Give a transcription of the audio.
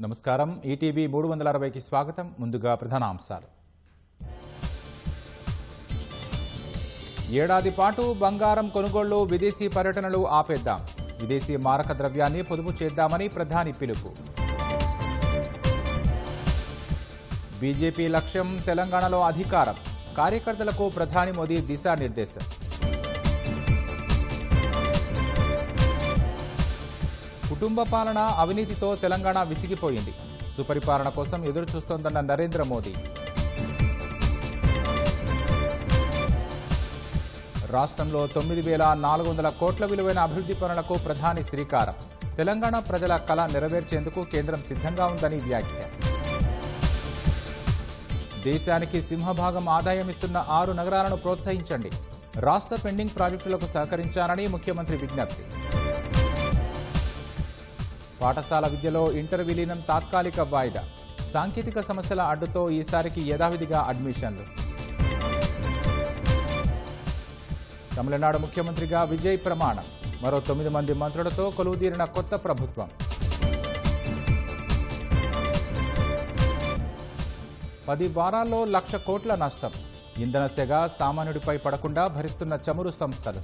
నమస్కారం. ఈటీవీ 360కి స్వాగతం. ముందుగా ప్రధాన అంశాలు. ఏడాది పాటు బంగారం కొనుగోళ్లు, విదేశీ పర్యటనలు ఆపేద్దాం. విదేశీ మారక ద్రవ్యాన్ని పొదుపు చేద్దామని ప్రధాని పిలుపు. బీజేపీ లక్ష్యం తెలంగాణలో అధికారం. కార్యకర్తలకు ప్రధాని మోదీ దిశానిర్దేశం. కుటుంబ పాలన, అవినీతితో తెలంగాణ విసిగిపోయింది. సుపరిపాలన కోసం ఎదురుచూస్తోందన్న నరేంద్ర మోదీ. రాష్ట్రంలో 9,400 కోట్ల విలువైన అభివృద్ధి పనులకు ప్రధాని శ్రీకారం. తెలంగాణ ప్రజల కళ నెరవేర్చేందుకు కేంద్రం సిద్ధంగా ఉందని వ్యాఖ్య. దేశానికి సింహభాగం ఆదాయం ఇస్తున్న 6 నగరాలను ప్రోత్సహించండి. రాష్ట్ర పెండింగ్ ప్రాజెక్టులకు సహకరించాలని ముఖ్యమంత్రి విజ్ఞప్తి. పాఠశాల విద్యలో ఇంటర్ విలీనం తాత్కాలిక వాయిదా. సాంకేతిక సమస్యల అడ్డుతో ఈసారికి యథావిధిగా అడ్మిషన్లు. తమిళనాడు ముఖ్యమంత్రిగా విజయ్ ప్రమాణం. మరో 9 మంది మంత్రులతో కొలువుదీరిన కొత్త ప్రభుత్వం. 10 వారాల్లో 1,00,000 కోట్ల నష్టం. ఇంధన సెగ సామాన్యుడిపై పడకుండా భరిస్తున్న చమురు సంస్థలు.